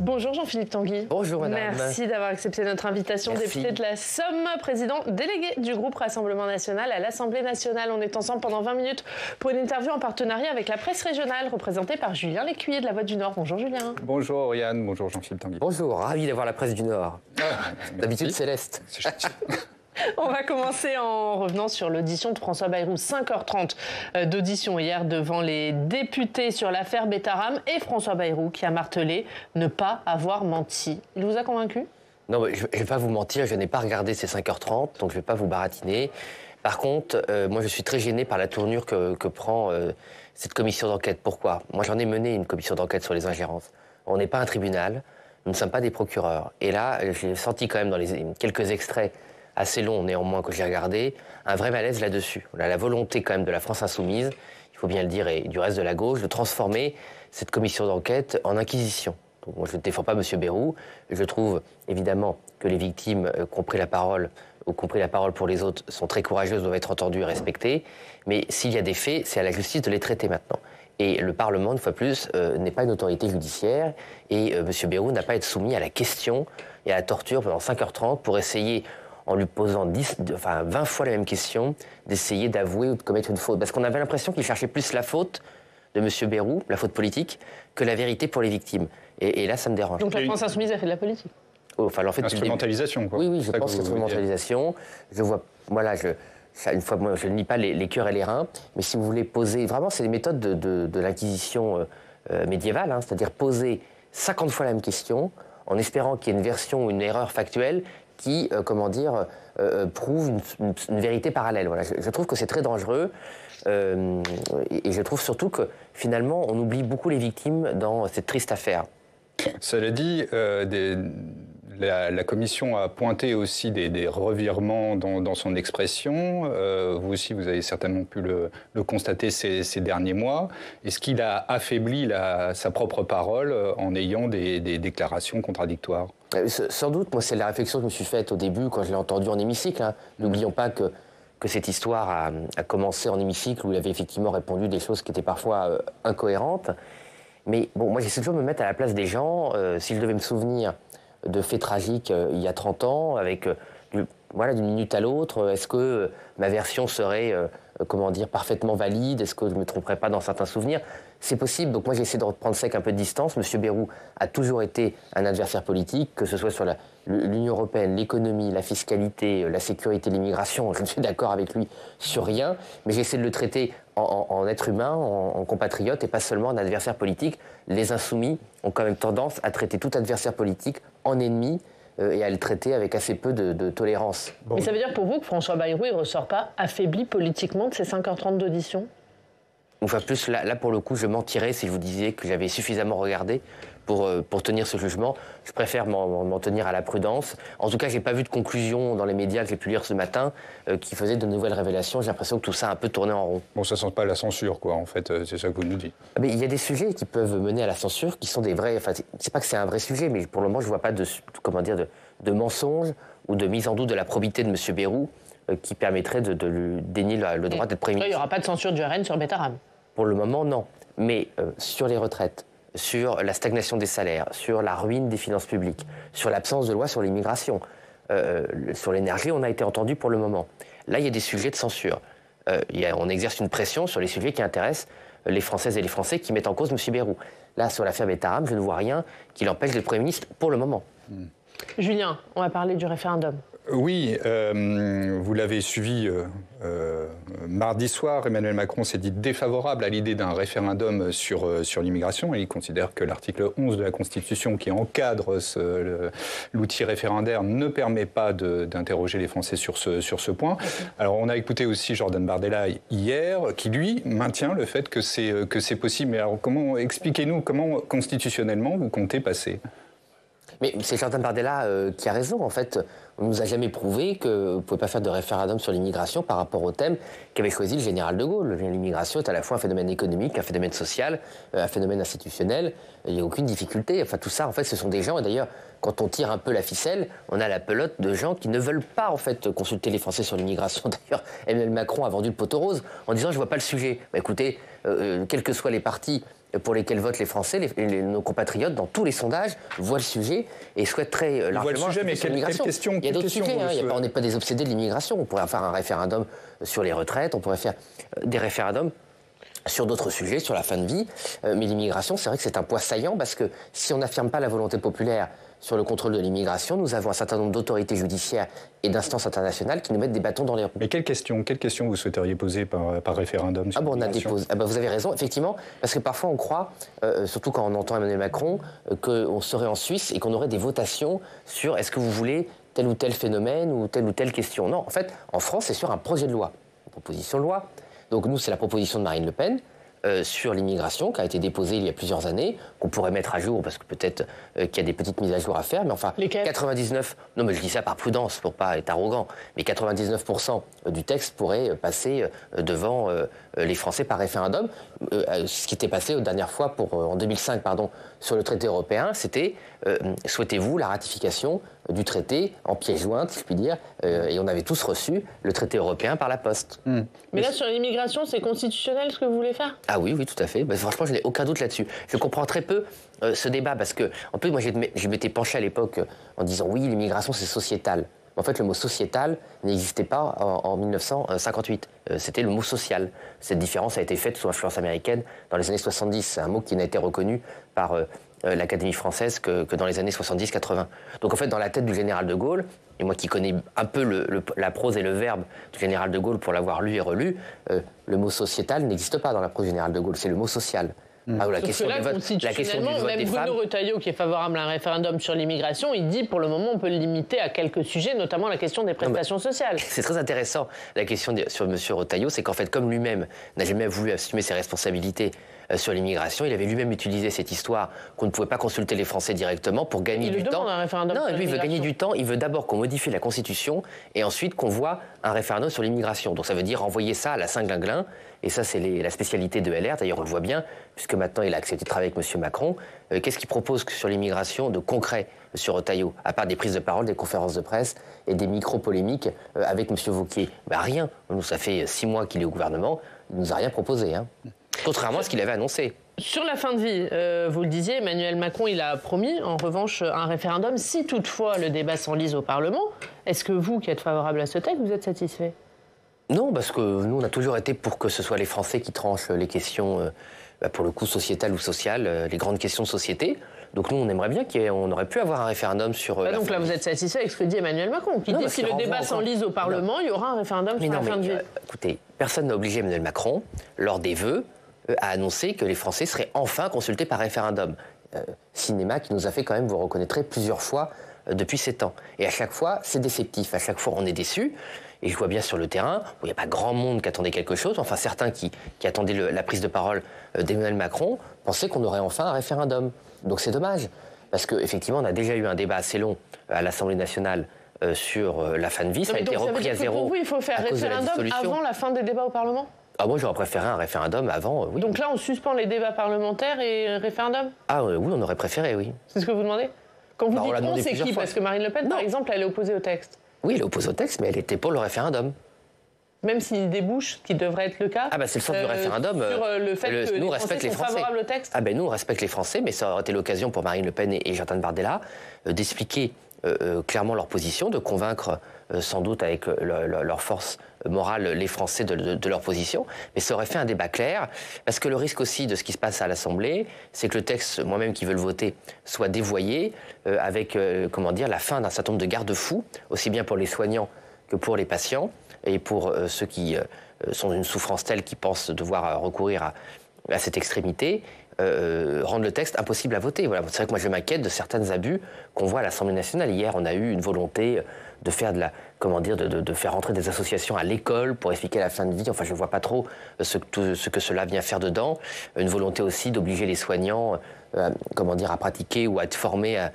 Bonjour Jean-Philippe Tanguy. Bonjour madame. Merci d'avoir accepté notre invitation. Merci. Député de la Somme, président délégué du groupe Rassemblement National à l'Assemblée Nationale. On est ensemble pendant 20 minutes pour une interview en partenariat avec la presse régionale représentée par Julien Lécuyer de La Voix du Nord. Bonjour Julien. Bonjour Oriane, bonjour Jean-Philippe Tanguy. Bonjour, ravi d'avoir la presse du Nord. D'habitude céleste. C'est gentil. On va commencer en revenant sur l'audition de François Bayrou. 5h30 d'audition hier devant les députés sur l'affaire Betharam et François Bayrou qui a martelé ne pas avoir menti. Il vous a convaincu ? Non, mais je ne vais pas vous mentir, je n'ai pas regardé ces 5h30, donc je ne vais pas vous baratiner. Par contre, moi je suis très gêné par la tournure que prend cette commission d'enquête. Pourquoi ? Moi j'en ai mené une commission d'enquête sur les ingérences. On n'est pas un tribunal, nous ne sommes pas des procureurs. Et là, j'ai senti quand même dans quelques extraits assez long néanmoins que j'ai regardé, un vrai malaise là-dessus. On a la volonté quand même de la France insoumise, il faut bien le dire, et du reste de la gauche, de transformer cette commission d'enquête en inquisition. Donc, moi je ne défends pas M. Bayrou, je trouve évidemment que les victimes qui ont pris la parole, ou qui ont pris la parole pour les autres, sont très courageuses, doivent être entendues et respectées, mais s'il y a des faits, c'est à la justice de les traiter maintenant. Et le Parlement, une fois plus, n'est pas une autorité judiciaire, et M. Bayrou n'a pas à être soumis à la question et à la torture pendant 5h30 pour essayer, en lui posant 20 fois la même question, d'essayer d'avouer ou de commettre une faute. Parce qu'on avait l'impression qu'il cherchait plus la faute de M. Bayrou, la faute politique, que la vérité pour les victimes. Et là, ça me dérange. Donc la France insoumise a fait de la politique ? Enfin, en fait, instrumentalisation, quoi. Oui, je pense que c'est instrumentalisation. Je vois, voilà, une fois, moi, je ne nie pas les cœurs et les reins, mais si vous voulez poser, vraiment, c'est des méthodes de l'inquisition médiévale, hein, c'est-à-dire poser 50 fois la même question, en espérant qu'il y ait une version ou une erreur factuelle qui, prouve une vérité parallèle. Voilà. Je trouve que c'est très dangereux et je trouve surtout que, finalement, on oublie beaucoup les victimes dans cette triste affaire. Cela dit, la commission a pointé aussi des revirements dans son expression. Vous aussi, vous avez certainement pu le constater ces derniers mois. Est-ce qu'il a affaibli sa propre parole en ayant des déclarations contradictoires ? Sans doute. Moi, c'est la réflexion que je me suis faite au début quand je l'ai entendu en hémicycle. Hein. N'oublions pas que cette histoire a commencé en hémicycle où il avait effectivement répondu des choses qui étaient parfois incohérentes. Mais bon, moi, j'essaie toujours de me mettre à la place des gens. Si je devais me souvenir de faits tragiques il y a 30 ans, avec d'une minute à l'autre, est-ce que ma version serait parfaitement valide? Est-ce que je ne me tromperais pas dans certains souvenirs? C'est possible. Donc moi, j'essaie de reprendre ça avec un peu de distance. M. Bayrou a toujours été un adversaire politique, que ce soit sur l'Union européenne, l'économie, la fiscalité, la sécurité, l'immigration. Je ne suis d'accord avec lui sur rien, mais j'essaie de le traiter en être humain, en compatriote, et pas seulement en adversaire politique. Les insoumis ont quand même tendance à traiter tout adversaire politique en ennemi et à le traiter avec assez peu de tolérance. Bon. Mais ça veut dire pour vous que François Bayrou ne ressort pas affaibli politiquement de ces 5h30 d'audition ? Enfin, plus là, pour le coup, je mentirais si je vous disais que j'avais suffisamment regardé pour tenir ce jugement. Je préfère m'en tenir à la prudence. En tout cas, je n'ai pas vu de conclusion dans les médias que j'ai pu lire ce matin qui faisaient de nouvelles révélations. J'ai l'impression que tout ça a un peu tourné en rond. Bon, ça ne sent pas la censure, quoi, en fait, c'est ça que vous nous dites. Mais il y a des sujets qui peuvent mener à la censure, qui sont des vrais... Enfin, c'est pas que c'est un vrai sujet, mais pour le moment, je ne vois pas de mensonges ou de mise en doute de la probité de M. Bayrou qui permettrait de lui dénier le droit d'être Premier ministre. Il n'y aura pas de censure du RN sur Betharam. Pour le moment, non. Mais sur les retraites, sur la stagnation des salaires, sur la ruine des finances publiques, sur l'absence de loi sur l'immigration, sur l'énergie, on a été entendu pour le moment. Là, il y a des sujets de censure. On exerce une pression sur les sujets qui intéressent les Françaises et les Français qui mettent en cause M. Bayrou. Là, sur l'affaire Betharam, je ne vois rien qui l'empêche d'être Premier ministre pour le moment. Julien, on va parler du référendum. Oui, vous l'avez suivi mardi soir. Emmanuel Macron s'est dit défavorable à l'idée d'un référendum sur l'immigration. Il considère que l'article 11 de la Constitution qui encadre l'outil référendaire ne permet pas d'interroger les Français sur ce point. Alors on a écouté aussi Jordan Bardella hier qui lui maintient le fait que c'est possible. Mais alors expliquez-nous comment constitutionnellement vous comptez passer ? Mais c'est Jordan Bardella qui a raison. En fait, on ne nous a jamais prouvé que vous ne pouvez pas faire de référendum sur l'immigration par rapport au thème qu'avait choisi le général de Gaulle. L'immigration est à la fois un phénomène économique, un phénomène social, un phénomène institutionnel. Il n'y a aucune difficulté. Enfin, tout ça, en fait, ce sont des gens. Et d'ailleurs, quand on tire un peu la ficelle, on a la pelote de gens qui ne veulent pas, en fait, consulter les Français sur l'immigration. D'ailleurs, Emmanuel Macron a vendu le poteau rose en disant « je ne vois pas le sujet ». Bah, écoutez, quels que soient les partis pour lesquels votent les Français, nos compatriotes, dans tous les sondages, voient le sujet et souhaitent très largement... le sujet, mais quelle question? Il y a d'autres sujets, on n'est pas des obsédés de l'immigration. On pourrait faire un référendum sur les retraites, on pourrait faire des référendums sur d'autres sujets, sur la fin de vie. Mais l'immigration, c'est vrai que c'est un poids saillant parce que si on n'affirme pas la volonté populaire sur le contrôle de l'immigration, nous avons un certain nombre d'autorités judiciaires et d'instances internationales qui nous mettent des bâtons dans les roues. Mais quelle question vous souhaiteriez poser par référendum sur l'immigration? Vous avez raison, effectivement, parce que parfois on croit, surtout quand on entend Emmanuel Macron, qu'on serait en Suisse et qu'on aurait des votations sur est-ce que vous voulez tel ou tel phénomène ou telle question. Non, en fait, en France, c'est sur un projet de loi, une proposition de loi. Donc nous, c'est la proposition de Marine Le Pen sur l'immigration qui a été déposée il y a plusieurs années, qu'on pourrait mettre à jour parce que peut-être qu'il y a des petites mises à jour à faire, mais enfin, 99... Non, mais je dis ça par prudence pour pas être arrogant, mais 99% du texte pourrait passer devant les Français par référendum. Ce qui était passé la dernière fois en 2005, sur le traité européen, c'était souhaitez-vous la ratification du traité en pièce jointe, si je puis dire, et on avait tous reçu le traité européen par la poste. Mais là, sur l'immigration, c'est constitutionnel ce que vous voulez faire? Ah oui, tout à fait. Franchement, je n'ai aucun doute là-dessus. Je comprends très peu ce débat parce que, en plus, moi, je m'étais penché à l'époque en disant oui, l'immigration, c'est sociétal. En fait, le mot sociétal n'existait pas en 1958. C'était le mot social. Cette différence a été faite sous influence américaine dans les années 70. C'est un mot qui n'a été reconnu par l'Académie française que dans les années 70-80. Donc en fait, dans la tête du général de Gaulle, et moi qui connais un peu la prose et le verbe du général de Gaulle pour l'avoir lu et relu, le mot sociétal n'existe pas dans la prose du général de Gaulle, c'est le mot social. La question du vote même Bruno Retailleau, qui est favorable à un référendum sur l'immigration, il dit pour le moment on peut le limiter à quelques sujets, notamment la question des prestations sociales. C'est très intéressant. La question sur M. Retailleau, c'est qu'en fait, comme lui-même n'a jamais voulu assumer ses responsabilités sur l'immigration, il avait lui-même utilisé cette histoire qu'on ne pouvait pas consulter les Français directement pour gagner du temps. Un référendum non, lui, il veut gagner du temps. Il veut d'abord qu'on modifie la Constitution et ensuite qu'on voit un référendum sur l'immigration. Donc ça veut dire envoyer ça à la Saint-Glinglin. Et ça, c'est la spécialité de LR. D'ailleurs, on le voit bien, puisque maintenant il a accepté de travailler avec M. Macron. Qu'est-ce qu'il propose sur l'immigration de concret, M. Retailleau, à part des prises de parole, des conférences de presse et des micro-polémiques avec M. Wauquiez? Rien. Nous, ça fait 6 mois qu'il est au gouvernement. Il ne nous a rien proposé. Contrairement à ce qu'il avait annoncé. Sur la fin de vie, vous le disiez, Emmanuel Macron, il a promis, en revanche, un référendum si toutefois le débat s'enlise au Parlement. Est-ce que vous, qui êtes favorable à ce texte, vous êtes satisfait? Non, parce que nous, on a toujours été pour que ce soit les Français qui tranchent les questions, pour le coup, sociétales ou sociales, les grandes questions de société. Donc nous, on aimerait bien qu'on aurait pu avoir un référendum sur... donc là, vous êtes satisfait avec ce que dit Emmanuel Macron, qui dit que si le débat s'enlise au Parlement, il y aura un référendum sur la fin de vie. Écoutez, personne n'a obligé Emmanuel Macron, lors des vœux, à annoncer que les Français seraient enfin consultés par référendum. Cinéma qui nous a fait quand même, vous reconnaîtrez, plusieurs fois depuis 7 ans. Et à chaque fois, c'est déceptif. À chaque fois, on est déçu. Et je vois bien sur le terrain, où il n'y a pas grand monde qui attendait quelque chose, enfin certains qui attendaient la prise de parole d'Emmanuel Macron pensaient qu'on aurait enfin un référendum. Donc c'est dommage, parce qu'effectivement, on a déjà eu un débat assez long à l'Assemblée nationale sur la fin de vie. Ça a été repris à zéro. Pour vous, il faut faire référendum avant la fin des débats au Parlement? Moi, j'aurais préféré un référendum avant, oui. Donc là, on suspend les débats parlementaires et référendum? Oui, on aurait préféré, oui. C'est ce que vous demandez? Quand vous dites on, c'est qui? Parce que Marine Le Pen, par exemple, elle est opposée au texte. Oui, elle est opposée au texte, mais elle était pour le référendum. Même s'il débouche, ce qui devrait être le cas. C'est le sens du référendum. Sur le fait que nous, les Français sont favorables au texte. Nous, on respecte les Français, mais ça aurait été l'occasion pour Marine Le Pen et Jordan Bardella d'expliquer clairement leur position, de convaincre sans doute avec leur force morale les Français de leur position. Mais ça aurait fait un débat clair, parce que le risque aussi de ce qui se passe à l'Assemblée, c'est que le texte, moi-même qui veux le voter, soit dévoyé avec la fin d'un certain nombre de garde-fous, aussi bien pour les soignants que pour les patients, et pour ceux qui sont d'une souffrance telle qu'ils pensent devoir recourir à cette extrémité, rendre le texte impossible à voter. Voilà. C'est vrai que moi je m'inquiète de certains abus qu'on voit à l'Assemblée nationale. Hier, on a eu une volonté de faire de faire rentrer des associations à l'école pour expliquer la fin de vie. Enfin, je ne vois pas trop ce que cela vient faire dedans. Une volonté aussi d'obliger les soignants à pratiquer ou à être formés à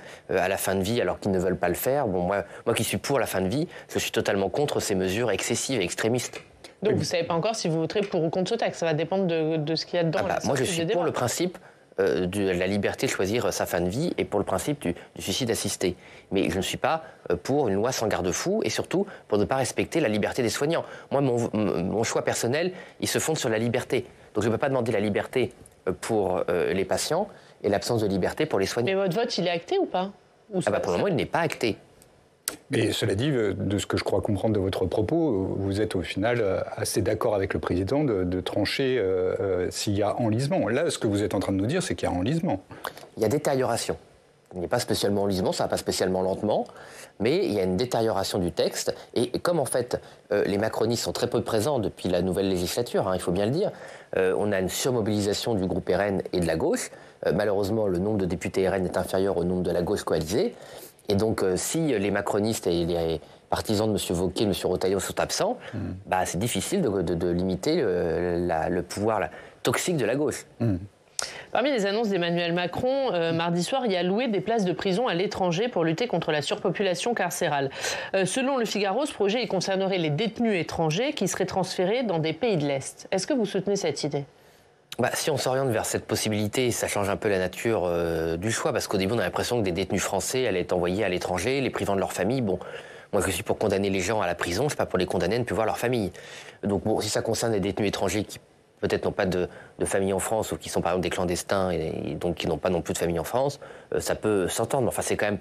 la fin de vie alors qu'ils ne veulent pas le faire. Moi qui suis pour la fin de vie, je suis totalement contre ces mesures excessives et extrémistes. Donc vous ne savez pas encore si vous voterez pour ou contre ce texte. Ça va dépendre de ce qu'il y a dedans. Moi, je suis pour le principe de la liberté de choisir sa fin de vie et pour le principe du suicide assisté. Mais je ne suis pas pour une loi sans garde-fou et surtout pour ne pas respecter la liberté des soignants. Moi, mon choix personnel, il se fonde sur la liberté. Donc je ne peux pas demander la liberté pour les patients et l'absence de liberté pour les soignants. Mais votre vote, il est acté ou pas? Pour le moment, il n'est pas acté. Mais cela dit, de ce que je crois comprendre de votre propos, vous êtes au final assez d'accord avec le président de trancher s'il y a enlisement. Là, ce que vous êtes en train de nous dire, c'est qu'il y a enlisement. Il y a détérioration. Il n'y a pas spécialement enlisement, ça va pas spécialement lentement, mais il y a une détérioration du texte. Et comme en fait, les macronistes sont très peu présents depuis la nouvelle législature, il faut bien le dire, on a une surmobilisation du groupe RN et de la gauche. Malheureusement, le nombre de députés RN est inférieur au nombre de la gauche coalisée. Et donc, si les macronistes et les partisans de M. Wauquiez, de M. Retailleau sont absents, c'est difficile de limiter le pouvoir toxique de la gauche. Parmi les annonces d'Emmanuel Macron, mardi soir, il y a loué des places de prison à l'étranger pour lutter contre la surpopulation carcérale. Selon Le Figaro, ce projet concernerait les détenus étrangers qui seraient transférés dans des pays de l'Est. Est-ce que vous soutenez cette idée ? Si on s'oriente vers cette possibilité, ça change un peu la nature du choix, parce qu'au début, on a l'impression que des détenus français allaient être envoyés à l'étranger, les privant de leur famille. Bon, moi, je suis pour condamner les gens à la prison, je ne suis pas pour les condamner à ne plus voir leur famille. Donc, bon, si ça concerne des détenus étrangers qui peut-être n'ont pas de famille en France ou qui sont par exemple des clandestins et donc qui n'ont pas non plus de famille en France, ça peut s'entendre. Enfin, c'est quand même...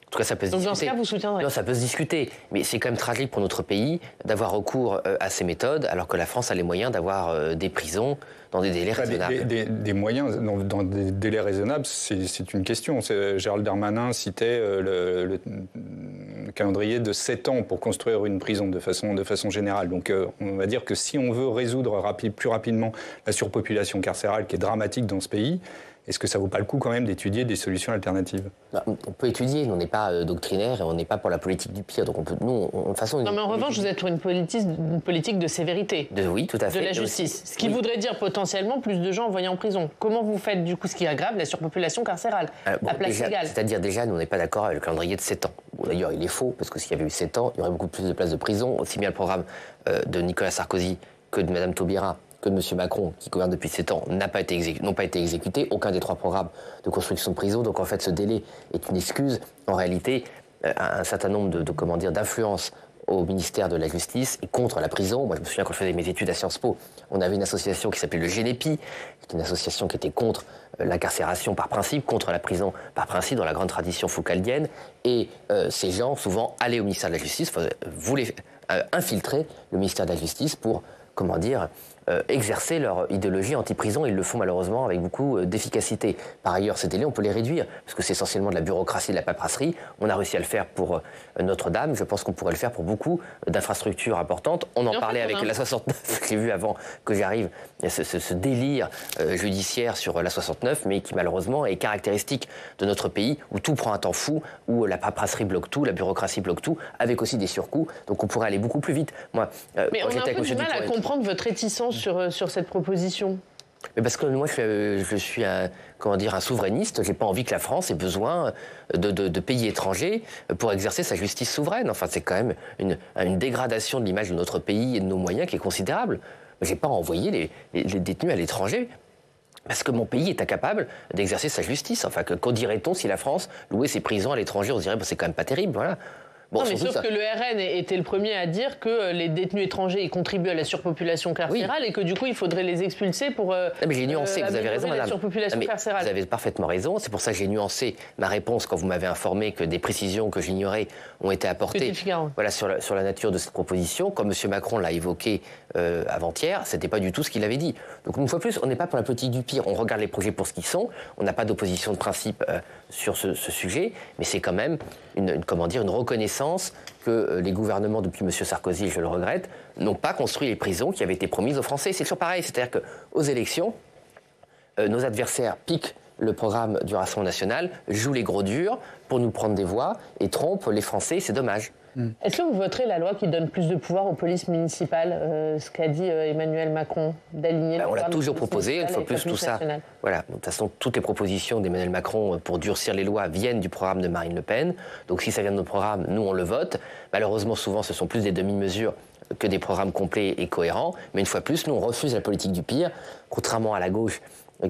En tout cas, ça peut se discuter. Donc, dans ce cas, vous soutiendrez ? Non, ça peut se discuter. Mais c'est quand même tragique pour notre pays d'avoir recours à ces méthodes, alors que la France a les moyens d'avoir des prisons dans des délais raisonnables. Des moyens dans des délais raisonnables, c'est une question. Gérald Darmanin citait le calendrier de 7 ans pour construire une prison de façon générale. Donc, on va dire que si on veut résoudre plus rapidement la surpopulation carcérale qui est dramatique dans ce pays, est-ce que ça ne vaut pas le coup quand même d'étudier des solutions alternatives ? On peut étudier, on n'est pas doctrinaire et on n'est pas pour la politique du pire. Donc on peut, nous, de toute façon... Non mais en revanche, vous êtes pour une politique de sévérité. Oui, tout à fait. De la justice. Ce qui voudrait dire potentiellement plus de gens envoyés en prison. Comment vous faites du coup ce qui aggrave la surpopulation carcérale à place égale ? C'est-à-dire déjà, nous on n'est pas d'accord avec le calendrier de 7 ans. D'ailleurs, il est faux, parce que s'il y avait eu 7 ans, il y aurait beaucoup plus de places de prison. Aussi bien le programme de Nicolas Sarkozy que de Mme Taubira, que de M. Macron, qui gouverne depuis 7 ans, n'ont pas été exécutés. Aucun des 3 programmes de construction de prison. Donc en fait, ce délai est une excuse. En réalité, un certain nombre d'influences au ministère de la Justice et contre la prison. Moi, je me souviens quand je faisais mes études à Sciences Po, on avait une association qui s'appelait le GENEPI, qui est une association qui était contre l'incarcération par principe, contre la prison par principe, dans la grande tradition foucaldienne. Et ces gens, souvent, allaient au ministère de la Justice, voulaient infiltrer le ministère de la Justice pour, exercer leur idéologie anti-prison. Ils le font malheureusement avec beaucoup d'efficacité. Par ailleurs, ces délais, on peut les réduire, parce que c'est essentiellement de la bureaucratie, de la paperasserie. On a réussi à le faire pour Notre-Dame. Je pense qu'on pourrait le faire pour beaucoup d'infrastructures importantes. On en parlait avec la 69. J'ai vu avant que j'arrive ce délire judiciaire sur la 69, mais qui malheureusement est caractéristique de notre pays, où tout prend un temps fou, où la paperasserie bloque tout, la bureaucratie bloque tout, avec aussi des surcoûts. Donc on pourrait aller beaucoup plus vite. Moi, mais on a un peu du mal à comprendre votre réticence sur cette proposition. Mais parce que moi, je suis un souverainiste. J'ai pas envie que la France ait besoin de pays étrangers pour exercer sa justice souveraine. Enfin, c'est quand même une dégradation de l'image de notre pays et de nos moyens qui est considérable. J'ai pas envoyé les détenus à l'étranger parce que mon pays est incapable d'exercer sa justice. Enfin, qu'en dirait-on si la France louait ses prisons à l'étranger ? On se dirait, c'est quand même pas terrible, voilà. Bon, non, mais sauf que le RN était le premier à dire que les détenus étrangers ils contribuent à la surpopulation carcérale et que du coup il faudrait les expulser pour mais j'ai nuancé, vous avez raison, madame. La surpopulation carcérale. Vous avez parfaitement raison, c'est pour ça que j'ai nuancé ma réponse quand vous m'avez informé que des précisions que j'ignorais ont été apportées sur la nature de cette proposition. Comme M. Macron l'a évoqué avant-hier, c'était pas du tout ce qu'il avait dit. Donc une fois plus, on n'est pas pour la politique du pire, on regarde les projets pour ce qu'ils sont, on n'a pas d'opposition de principe sur ce sujet, mais c'est quand même une reconnaissance que les gouvernements, depuis M. Sarkozy, je le regrette, n'ont pas construit les prisons qui avaient été promises aux Français. C'est toujours pareil, c'est-à-dire qu'aux élections, nos adversaires piquent le programme du Rassemblement national, jouent les gros durs pour nous prendre des voix et trompent les Français, c'est dommage. Est-ce que vous voterez la loi qui donne plus de pouvoir aux polices municipales, ce qu'a dit Emmanuel Macron, d'aligner on l'a toujours proposé, une fois plus tout ça. Voilà. De toute façon, toutes les propositions d'Emmanuel Macron pour durcir les lois viennent du programme de Marine Le Pen. Donc si ça vient de nos programmes, nous on le vote. Malheureusement, souvent, ce sont plus des demi-mesures que des programmes complets et cohérents. Mais une fois plus, nous on refuse la politique du pire, contrairement à la gauche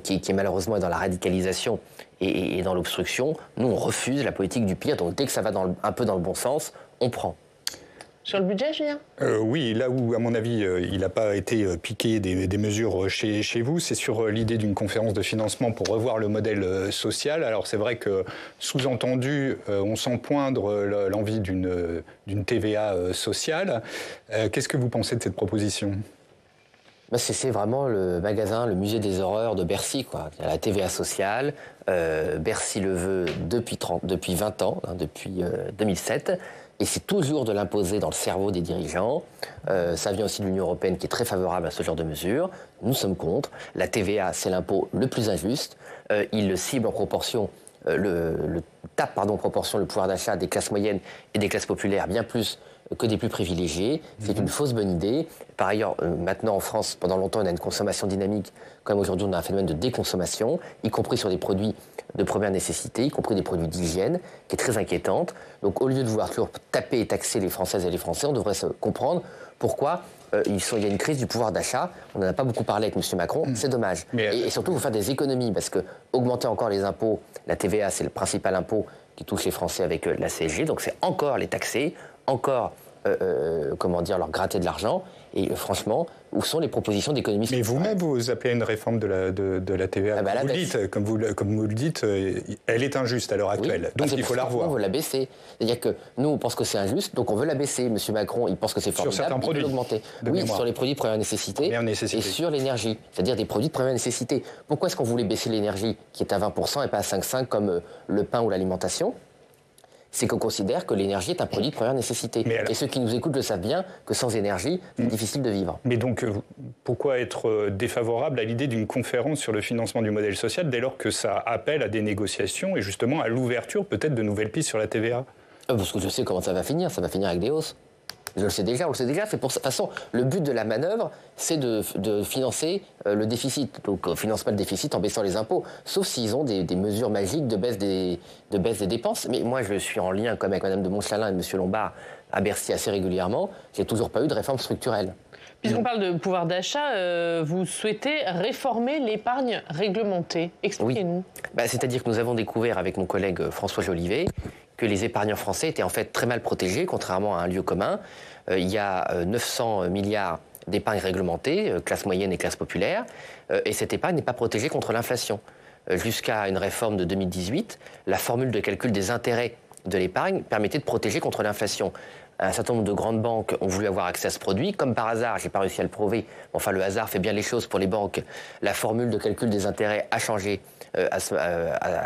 qui est malheureusement dans la radicalisation et dans l'obstruction. Nous on refuse la politique du pire. Donc dès que ça va un peu dans le bon sens, on prend. Sur le budget, Julien ? Oui, là où, à mon avis, il n'a pas été piqué des mesures chez vous, c'est sur l'idée d'une conférence de financement pour revoir le modèle social. Alors c'est vrai que, sous-entendu, on sent poindre l'envie d'une TVA sociale. Qu'est-ce que vous pensez de cette proposition ? C'est vraiment le magasin, le musée des horreurs de Bercy, quoi. La TVA sociale, Bercy le veut depuis 20 ans, hein, depuis 2007. Et c'est toujours de l'imposer dans le cerveau des dirigeants. Ça vient aussi de l'Union européenne qui est très favorable à ce genre de mesures. Nous sommes contre. La TVA, c'est l'impôt le plus injuste. Il le cible en proportion, tape en proportion le pouvoir d'achat des classes moyennes et des classes populaires bien plus que des plus privilégiés. C'est une fausse bonne idée. Par ailleurs, maintenant en France, pendant longtemps, on a une consommation dynamique. Comme aujourd'hui, on a un phénomène de déconsommation, y compris sur des produits de première nécessité, y compris des produits d'hygiène, qui est très inquiétante. Donc au lieu de vouloir toujours taper et taxer les Françaises et les Français, on devrait se comprendre pourquoi il y a une crise du pouvoir d'achat. On n'en a pas beaucoup parlé avec M. Macron, c'est dommage. Et surtout, il faut faire des économies, parce que augmenter encore les impôts, la TVA, c'est le principal impôt qui touche les Français avec la CSG, donc c'est encore les taxer, encore leur gratter de l'argent. Et franchement, où sont les propositions d'économie Mais vous-même, vous appelez à une réforme de la TVA. Comme vous le dites, elle est injuste à l'heure actuelle. Donc il faut la revoir. On veut la baisser. C'est-à-dire que nous, on pense que c'est injuste, donc on veut la baisser. M. Macron, il pense que c'est formidable, sur certains produits, il veut l'augmenter. Oui, sur les produits de première nécessité et sur l'énergie, c'est-à-dire des produits de première nécessité. Pourquoi est-ce qu'on voulait baisser l'énergie, qui est à 20% et pas à 5,5 comme le pain ou l'alimentation ? C'est qu'on considère que l'énergie est un produit de première nécessité. Et ceux qui nous écoutent le savent bien que sans énergie, c'est difficile de vivre. Mais donc, pourquoi être défavorable à l'idée d'une conférence sur le financement du modèle social dès lors que ça appelle à des négociations et justement à l'ouverture peut-être de nouvelles pistes sur la TVA ? Parce que je sais comment ça va finir avec des hausses. Je le sais déjà, on le sait déjà. C'est pour de toute façon, le but de la manœuvre, c'est de financer le déficit. Donc, on ne finance pas le déficit en baissant les impôts, sauf s'ils ont des mesures magiques de baisse des dépenses. Mais moi, je suis en lien comme avec Mme de Montchalin et M. Lombard à Bercy assez régulièrement. J'ai toujours pas eu de réforme structurelle. Puisqu'on parle de pouvoir d'achat, vous souhaitez réformer l'épargne réglementée. Expliquez-nous. Oui. C'est-à-dire que nous avons découvert avec mon collègue François Jolivet que les épargnants français étaient en fait très mal protégés, contrairement à un lieu commun. Il y a 900 milliards d'épargne réglementée, classe moyenne et classe populaire, et cette épargne n'est pas protégée contre l'inflation. Jusqu'à une réforme de 2018, la formule de calcul des intérêts de l'épargne permettait de protéger contre l'inflation. Un certain nombre de grandes banques ont voulu avoir accès à ce produit. Comme par hasard, je n'ai pas réussi à le prouver, enfin le hasard fait bien les choses pour les banques, la formule de calcul des intérêts a changé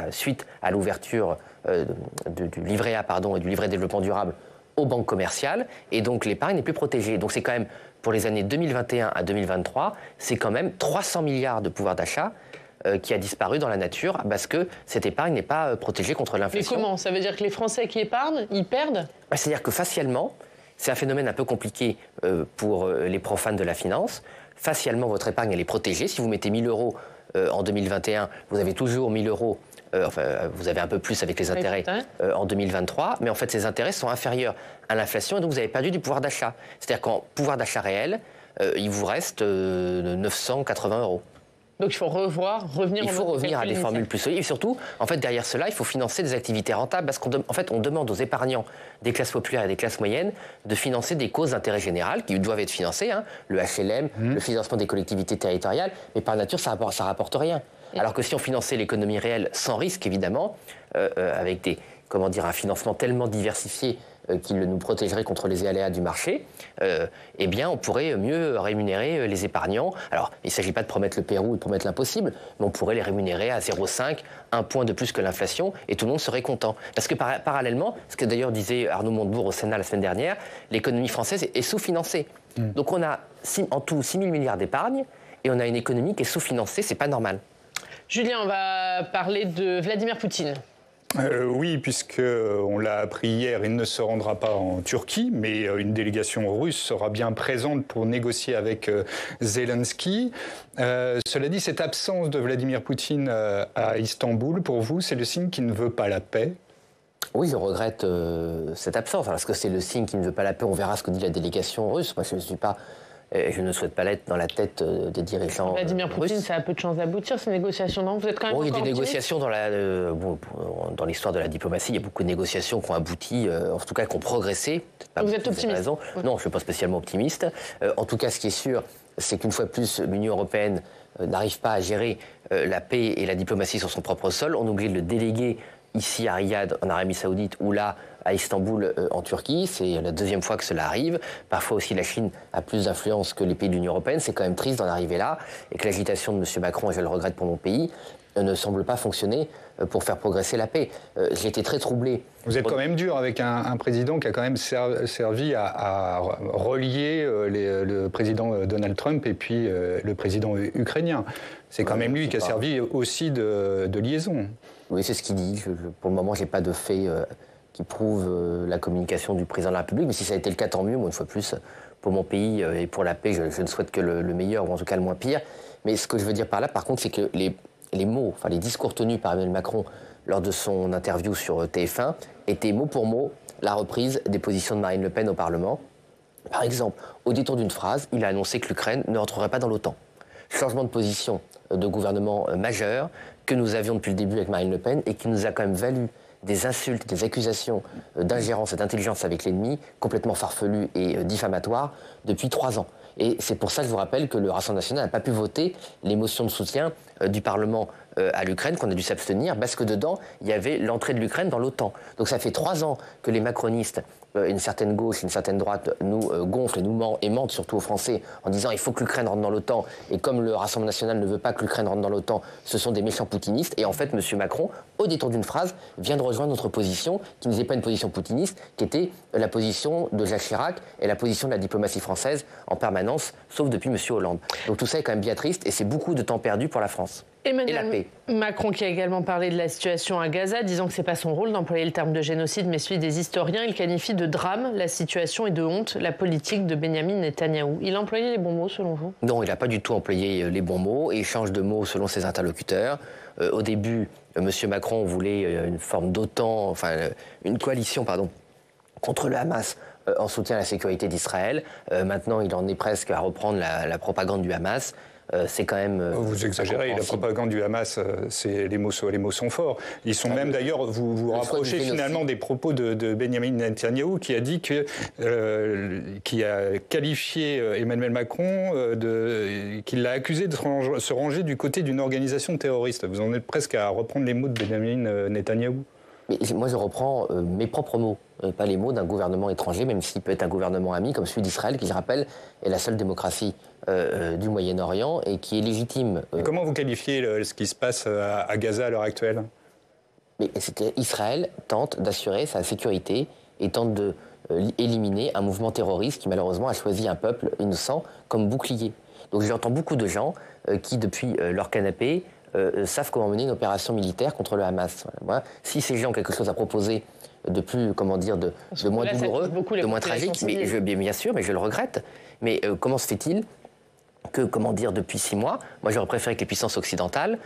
suite à l'ouverture du livret A et du livret de développement durable aux banques commerciales, et donc l'épargne n'est plus protégée. Donc c'est quand même, pour les années 2021 à 2023, c'est quand même 300 milliards de pouvoir d'achat qui a disparu dans la nature parce que cette épargne n'est pas protégée contre l'inflation. Mais comment ? Ça veut dire que les Français qui épargnent, ils perdent ? C'est-à-dire que facialement, c'est un phénomène un peu compliqué pour les profanes de la finance. Facialement, votre épargne, elle est protégée. Si vous mettez 1 000 € en 2021, vous avez toujours 1 000 €. Vous avez un peu plus avec les intérêts en 2023, mais en fait, ces intérêts sont inférieurs à l'inflation et donc vous avez perdu du pouvoir d'achat. C'est-à-dire qu'en pouvoir d'achat réel, il vous reste 980 €. Donc il faut revenir à des formules plus solides. Et surtout, en fait, derrière cela, il faut financer des activités rentables parce on demande aux épargnants des classes populaires et des classes moyennes de financer des causes d'intérêt général qui doivent être financées, le HLM, le financement des collectivités territoriales, mais par nature, ça rapporte rien. Alors que si on finançait l'économie réelle sans risque, évidemment, avec un financement tellement diversifié qui nous protégerait contre les aléas du marché, eh bien, on pourrait mieux rémunérer les épargnants. Alors, il ne s'agit pas de promettre le Pérou ou de promettre l'impossible, mais on pourrait les rémunérer à 0,5, 1 point de plus que l'inflation, et tout le monde serait content. Parce que parallèlement, ce que d'ailleurs disait Arnaud Montebourg au Sénat la semaine dernière, l'économie française est sous-financée. Donc on a en tout 6 000 milliards d'épargne, et on a une économie qui est sous-financée, c'est pas normal. Julien, on va parler de Vladimir Poutine. Oui, puisqu'on l'a appris hier, il ne se rendra pas en Turquie, mais une délégation russe sera bien présente pour négocier avec Zelensky. Cela dit, cette absence de Vladimir Poutine à Istanbul, pour vous, c'est le signe qu'il ne veut pas la paix ? Oui, je regrette cette absence. Alors, est-ce que c'est le signe qu'il ne veut pas la paix ? On verra ce que dit la délégation russe. Moi, je ne suis pas Je ne souhaite pas l'être dans la tête des dirigeants Vladimir Poutine, russes. ça a peu de chance d'aboutir, ces négociations, non? Vous êtes quand même Bon, il y a des encore négociations dans l'histoire de la diplomatie. Il y a beaucoup de négociations qui ont abouti, en tout cas qui ont progressé. Vous êtes optimiste? Raison. Non, je ne suis pas spécialement optimiste. En tout cas, ce qui est sûr, c'est qu'une fois de plus, l'Union européenne n'arrive pas à gérer la paix et la diplomatie sur son propre sol. On oublie de le déléguer ici à Riyad, en Arabie Saoudite, ou là, à Istanbul, en Turquie. C'est la deuxième fois que cela arrive. Parfois aussi, la Chine a plus d'influence que les pays de l'Union européenne. C'est quand même triste d'en arriver là. Et que l'agitation de M. Macron, et je le regrette pour mon pays, ne semble pas fonctionner pour faire progresser la paix. J'ai été très troublé. Vous êtes quand même dur avec un président qui a quand même servi à relier le président Donald Trump et puis le président ukrainien. C'est quand même lui qui a servi aussi de liaison. Oui, c'est ce qu'il dit. Pour le moment, je n'ai pas de fait qui prouve la communication du président de la République. Mais si ça a été le cas, tant mieux. Moi, une fois de plus, pour mon pays et pour la paix, je ne souhaite que le meilleur, ou en tout cas le moins pire. Mais ce que je veux dire par là, par contre, c'est que les mots, enfin les discours tenus par Emmanuel Macron lors de son interview sur TF1 étaient mot pour mot la reprise des positions de Marine Le Pen au Parlement. Par exemple, au détour d'une phrase, il a annoncé que l'Ukraine ne rentrerait pas dans l'OTAN. Changement de position de gouvernement majeur que nous avions depuis le début avec Marine Le Pen et qui nous a quand même valu des insultes, des accusations d'ingérence et d'intelligence avec l'ennemi complètement farfelues et diffamatoires depuis 3 ans. Et c'est pour ça que je vous rappelle que le Rassemblement national n'a pas pu voter les motions de soutien du Parlement à l'Ukraine, qu'on a dû s'abstenir, parce que dedans, il y avait l'entrée de l'Ukraine dans l'OTAN. Donc ça fait 3 ans que les macronistes, une certaine gauche, une certaine droite, nous gonflent et nous mentent surtout aux Français en disant il faut que l'Ukraine rentre dans l'OTAN. Et comme le Rassemblement national ne veut pas que l'Ukraine rentre dans l'OTAN, ce sont des méchants poutinistes. Et en fait, M. Macron, au détour d'une phrase, vient de rejoindre notre position, qui n'était pas une position poutiniste, qui était la position de Jacques Chirac et la position de la diplomatie française en permanence, sauf depuis M. Hollande. Donc tout ça est quand même bien triste et c'est beaucoup de temps perdu pour la France. Emmanuel Macron qui a également parlé de la situation à Gaza, disant que ce n'est pas son rôle d'employer le terme de génocide, mais celui des historiens. Il qualifie de drame la situation et de honte la politique de Benyamin Netanyahou. Il a employé les bons mots selon vous? Non, il n'a pas du tout employé les bons mots et il change de mots selon ses interlocuteurs. Au début, M. Macron voulait une forme d'OTAN, enfin une coalition, contre le Hamas en soutien à la sécurité d'Israël. Maintenant, il en est presque à reprendre la propagande du Hamas. C'est quand même... Vous exagérez, la propagande du Hamas, les mots sont forts. Ils sont même d'ailleurs, vous rapprochez finalement des propos de Benyamin Netanyahou qui a dit qui a qualifié Emmanuel Macron, qui l'a accusé de se ranger du côté d'une organisation terroriste. Vous en êtes presque à reprendre les mots de Benyamin Netanyahou. Mais moi, je reprends mes propres mots, pas les mots d'un gouvernement étranger, même s'il peut être un gouvernement ami, comme celui d'Israël, qui, je rappelle, est la seule démocratie du Moyen-Orient et qui est légitime. Comment vous qualifiez ce qui se passe à Gaza à l'heure actuelle? Mais Israël tente d'assurer sa sécurité et tente d'éliminer un mouvement terroriste qui, malheureusement, a choisi un peuple innocent comme bouclier. Donc j'entends beaucoup de gens qui, depuis leur canapé, savent comment mener une opération militaire contre le Hamas. Voilà. Si ces gens ont quelque chose à proposer de plus, de moins douloureux, de moins tragique, mais bien sûr, mais je le regrette. Mais comment se fait-il que, depuis 6 mois, moi j'aurais préféré que les puissances occidentales,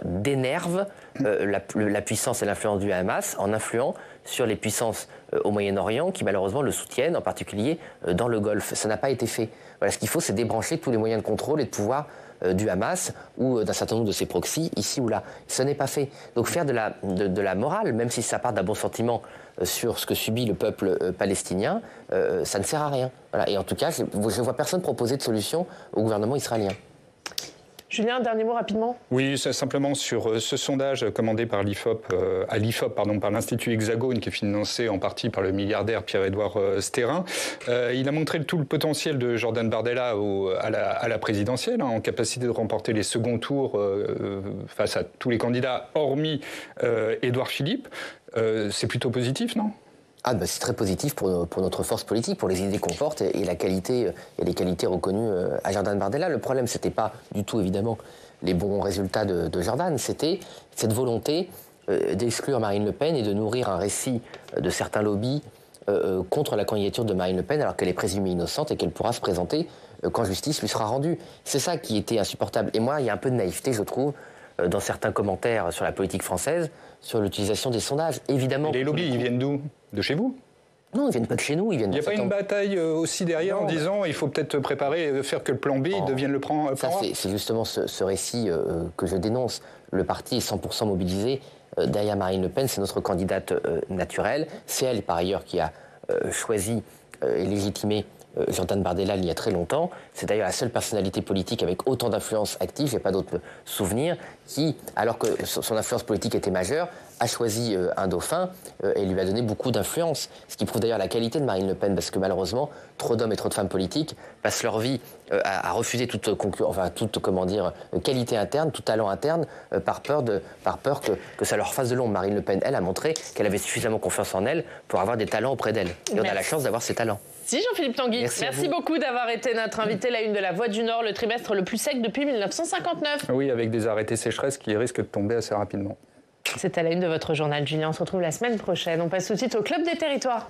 d'énervent la puissance et l'influence du Hamas en influant sur les puissances au Moyen-Orient qui malheureusement le soutiennent, en particulier dans le Golfe. Ça n'a pas été fait. Voilà, ce qu'il faut, c'est débrancher tous les moyens de contrôle et de pouvoir du Hamas ou d'un certain nombre de ses proxys, ici ou là. Ce n'est pas fait. Donc faire de la morale, même si ça part d'un bon sentiment sur ce que subit le peuple palestinien, ça ne sert à rien. Voilà. Et en tout cas, je ne vois personne proposer de solution au gouvernement israélien. Julien, un dernier mot rapidement. Oui, simplement sur ce sondage commandé par par l'Institut Hexagone, qui est financé en partie par le milliardaire Pierre-Édouard Stérin. Il a montré tout le potentiel de Jordan Bardella à la présidentielle, en capacité de remporter les seconds tours face à tous les candidats, hormis Édouard Philippe. C'est plutôt positif, non ? C'est très positif pour notre force politique, pour les idées qu'on porte et les qualités reconnues à Jordan Bardella. Le problème, c'était pas du tout, évidemment, les bons résultats de Jordan, c'était cette volonté d'exclure Marine Le Pen et de nourrir un récit de certains lobbies contre la candidature de Marine Le Pen, alors qu'elle est présumée innocente et qu'elle pourra se présenter quand justice lui sera rendue. C'est ça qui était insupportable. Et moi, il y a un peu de naïveté, je trouve, dans certains commentaires sur la politique française, sur l'utilisation des sondages. Évidemment. Les lobbies, ils viennent d'où ? De chez vous ? Non, ils viennent pas de chez nous, ils viennent. Il n'y a pas une bataille aussi derrière en disant il faut peut-être préparer, faire que le plan B devienne le plan A. C'est justement ce récit que je dénonce. Le parti est 100% mobilisé derrière Marine Le Pen, c'est notre candidate naturelle. C'est elle, par ailleurs, qui a choisi et légitimé Jordan Bardella il y a très longtemps. C'est d'ailleurs la seule personnalité politique avec autant d'influence active, je n'ai pas d'autres souvenirs, qui, alors que son influence politique était majeure, a choisi un dauphin et lui a donné beaucoup d'influence. Ce qui prouve d'ailleurs la qualité de Marine Le Pen, parce que malheureusement, trop d'hommes et trop de femmes politiques passent leur vie à refuser toute qualité interne, tout talent interne, par peur que ça leur fasse de l'ombre. Marine Le Pen, elle, a montré qu'elle avait suffisamment confiance en elle pour avoir des talents auprès d'elle. Et on a la chance d'avoir ces talents. Si Jean-Philippe Tanguy, merci beaucoup d'avoir été notre invité, la une de La Voix du Nord, le trimestre le plus sec depuis 1959. Oui, avec des arrêtés sécheresse qui risquent de tomber assez rapidement. C'est à la une de votre journal, Julien. On se retrouve la semaine prochaine. On passe tout de suite au Club des Territoires.